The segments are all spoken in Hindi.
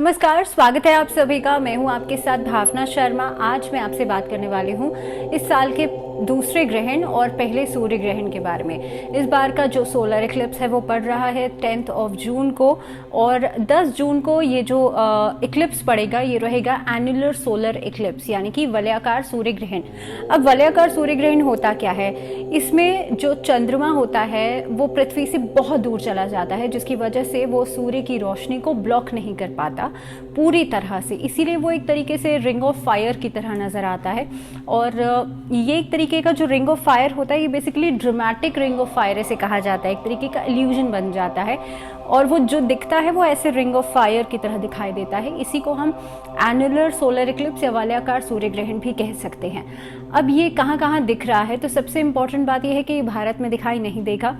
नमस्कार, स्वागत है आप सभी का। मैं हूं आपके साथ भावना शर्मा। आज मैं आपसे बात करने वाली हूं इस साल के दूसरे ग्रहण और पहले सूर्य ग्रहण के बारे में। इस बार का जो सोलर इक्लिप्स है वो पड़ रहा है 10 जून को, और 10 जून को ये जो इक्लिप्स पड़ेगा ये रहेगा एन्युलर सोलर इक्लिप्स, यानी कि वलयाकार सूर्य ग्रहण। अब वलयाकार सूर्य ग्रहण होता क्या है? इसमें जो चंद्रमा होता है वो पृथ्वी से बहुत दूर चला जाता है, जिसकी वजह से वो सूर्य की रोशनी को ब्लॉक नहीं कर पाता पूरी तरह से। इसीलिए वो एक तरीके से रिंग ऑफ फायर की तरह नजर आता है। और ये एक तरीके का जो रिंग ऑफ फायर होता है ये basically dramatic ring of fire ऐसे कहा जाता है, एक तरीके का इल्यूजन बन जाता है, और वो जो दिखता है वो ऐसे रिंग ऑफ फायर की तरह दिखाई देता है। इसी को हम एन्युलर सोलर इक्लिप्स या वलयाकार सूर्य ग्रहण भी कह सकते हैं। अब ये कहाँ कहाँ दिख रहा है, तो सबसे इम्पोर्टेंट बात यह है कि भारत में दिखाई नहीं देगा।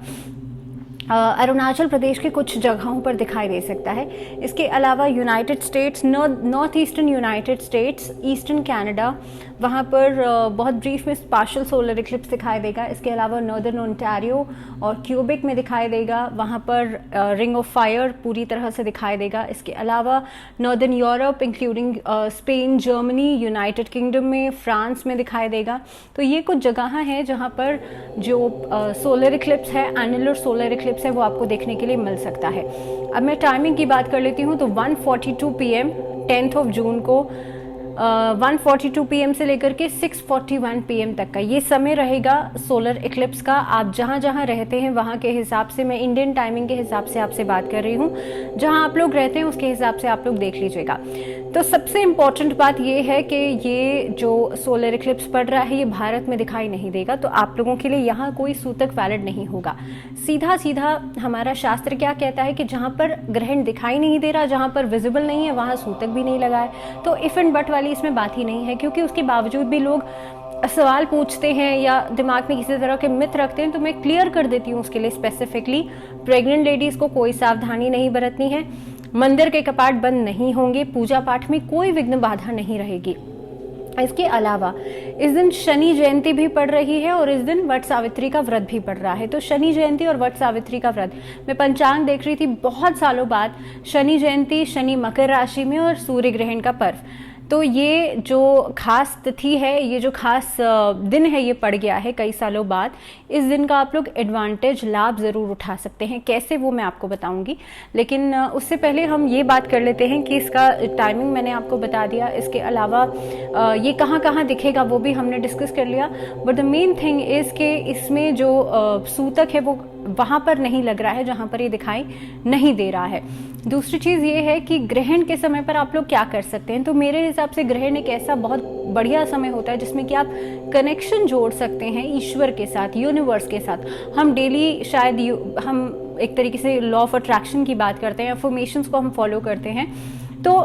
अरुणाचल प्रदेश के कुछ जगहों पर दिखाई दे सकता है। इसके अलावा United states, north eastern United states, eastern Canada, वहाँ पर बहुत ब्रीफ में पार्शियल सोलर इक्लिप्स दिखाई देगा। इसके अलावा नॉर्दर्न ओंटारियो और क्यूबेक में दिखाई देगा, वहाँ पर रिंग ऑफ फायर पूरी तरह से दिखाई देगा। इसके अलावा northern Europe including Spain, Germany, United kingdom में, फ्रांस में दिखाई देगा। तो ये कुछ जगह हैं जहाँ पर जो सोलर इक्लिप्स है, एन्युलर सोलर इक्लिप्स है, वो आपको देखने के लिए मिल सकता है। अब मैं टाइमिंग की बात कर लेती हूँ तो 1:42 PM 10 जून को 1:42 PM से लेकर के 6:41 PM तक का ये समय रहेगा सोलर इक्लिप्स का। आप जहाँ जहाँ रहते हैं वहाँ के हिसाब से, मैं इंडियन टाइमिंग के हिसाब से आपसे बात कर रही हूँ, जहाँ आप लोग रहते हैं उसके हिसाब से आप लोग देख लीजिएगा। तो सबसे इम्पॉर्टेंट बात ये है कि ये जो सोलर इक्लिप्स पड़ रहा है ये भारत में दिखाई नहीं देगा, तो आप लोगों के लिए यहाँ कोई सूतक वैलिड नहीं होगा। सीधा सीधा हमारा शास्त्र क्या कहता है कि जहाँ पर ग्रहण दिखाई नहीं दे रहा, जहाँ पर विजिबल नहीं है, वहाँ सूतक भी नहीं लगा है। तो इफ एंड बट वाली इसमें बात ही नहीं है, क्योंकि उसके बावजूद भी लोग सवाल पूछते हैं या दिमाग में किसी तरह के मिथ रखते हैं। तो मैं क्लियर कर देती हूँ उसके लिए स्पेसिफिकली, प्रेग्नेंट लेडीज को कोई सावधानी नहीं बरतनी है, मंदिर के कपाट बंद नहीं होंगे, पूजा पाठ में कोई विघ्न बाधा नहीं रहेगी। इसके अलावा इस दिन शनि जयंती भी पड़ रही है और इस दिन वट सावित्री का व्रत भी पड़ रहा है। तो शनि जयंती और वट सावित्री का व्रत, मैं पंचांग देख रही थी बहुत सालों बाद, शनि जयंती, शनि मकर राशि में और सूर्य ग्रहण का पर्व। तो ये जो खास तिथि है, ये जो खास दिन है, ये पड़ गया है कई सालों बाद। इस दिन का आप लोग एडवांटेज, लाभ ज़रूर उठा सकते हैं। कैसे, वो मैं आपको बताऊंगी, लेकिन उससे पहले हम ये बात कर लेते हैं कि इसका टाइमिंग मैंने आपको बता दिया। इसके अलावा ये कहाँ कहाँ दिखेगा वो भी हमने डिस्कस कर लिया। But the main thing is कि इसमें जो सूतक है वो वहाँ पर नहीं लग रहा है जहाँ पर ये दिखाई नहीं दे रहा है। दूसरी चीज़ ये है कि ग्रहण के समय पर आप लोग क्या कर सकते हैं। तो मेरे हिसाब से ग्रहण एक ऐसा बहुत बढ़िया समय होता है जिसमें कि आप कनेक्शन जोड़ सकते हैं ईश्वर के साथ, यूनिवर्स के साथ। हम डेली शायद हम एक तरीके से लॉ ऑफ अट्रैक्शन की बात करते हैं, अफर्मेशंस को हम फॉलो करते हैं। तो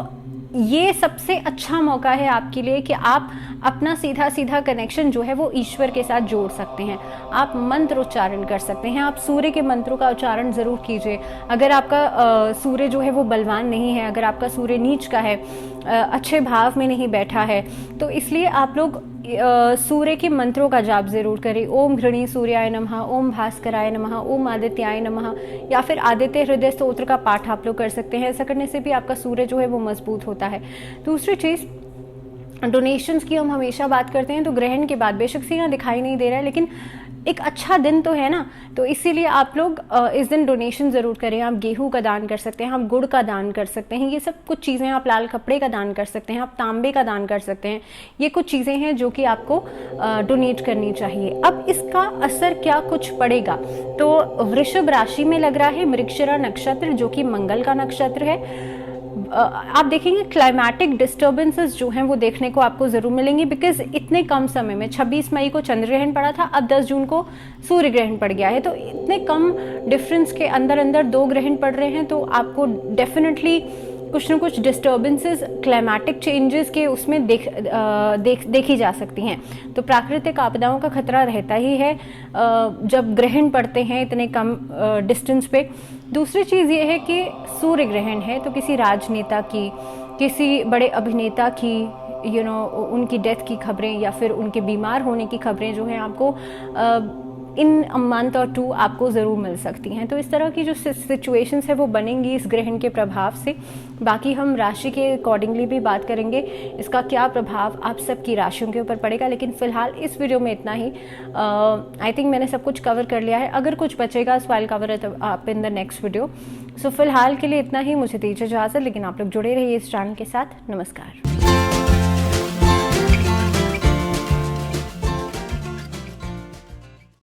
ये सबसे अच्छा मौका है आपके लिए कि आप अपना सीधा सीधा कनेक्शन जो है वो ईश्वर के साथ जोड़ सकते हैं। आप मंत्र उच्चारण कर सकते हैं, आप सूर्य के मंत्रों का उच्चारण ज़रूर कीजिए। अगर आपका सूर्य जो है वो बलवान नहीं है, अगर आपका सूर्य नीच का है, अच्छे भाव में नहीं बैठा है, तो इसलिए आप लोग सूर्य के मंत्रों का जाप जरूर करें। ओम घृणी सूर्याय नमः, ओम भास्कराय नमः, ओम आदित्याय नमः, या फिर आदित्य हृदय स्तोत्र का पाठ आप लोग कर सकते हैं। ऐसा करने से भी आपका सूर्य जो है वो मजबूत होता है। दूसरी चीज़, डोनेशंस की हम हमेशा बात करते हैं, तो ग्रहण के बाद बेशक से यहाँ दिखाई नहीं दे रहा है, लेकिन एक अच्छा दिन तो है ना, तो इसीलिए आप लोग इस दिन डोनेशन ज़रूर करें। आप गेहूं का दान कर सकते हैं, आप गुड़ का दान कर सकते हैं, ये सब कुछ चीज़ें। आप लाल कपड़े का दान कर सकते हैं, आप तांबे का दान कर सकते हैं। ये कुछ चीज़ें हैं जो कि आपको डोनेट करनी चाहिए। अब इसका असर क्या कुछ पड़ेगा, तो वृषभ राशि में लग रहा है मृगशिरा नक्षत्र, जो कि मंगल का नक्षत्र है। आप देखेंगे क्लाइमेटिक डिस्टर्बेंसेस जो हैं वो देखने को आपको ज़रूर मिलेंगी, बिकॉज इतने कम समय में 26 मई को चंद्र ग्रहण पड़ा था, अब 10 जून को सूर्य ग्रहण पड़ गया है। तो इतने कम डिफरेंस के अंदर अंदर दो ग्रहण पड़ रहे हैं, तो आपको डेफिनेटली कुछ न कुछ डिस्टर्बेंसेस, क्लाइमेटिक चेंजेस के उसमें देखी जा सकती हैं। तो प्राकृतिक आपदाओं का खतरा रहता ही है जब ग्रहण पड़ते हैं इतने कम डिस्टेंस पे। दूसरी चीज़ ये है कि सूर्य ग्रहण है, तो किसी राजनेता की, किसी बड़े अभिनेता की उनकी डेथ की खबरें या फिर उनके बीमार होने की खबरें जो हैं आपको इन अ मंथ और 2 आपको ज़रूर मिल सकती हैं। तो इस तरह की जो सिचुएशंस है वो बनेंगी इस ग्रहण के प्रभाव से। बाकी हम राशि के अकॉर्डिंगली भी बात करेंगे, इसका क्या प्रभाव आप सबकी राशियों के ऊपर पड़ेगा। लेकिन फ़िलहाल इस वीडियो में इतना ही। आई थिंक मैंने सब कुछ कवर कर लिया है। अगर कुछ बचेगा so I cover it up in the next video. So फिलहाल के लिए इतना ही। मुझे दीजिए इजाज़त, लेकिन आप लोग जुड़े रहिए इस चैनल के साथ। नमस्कार।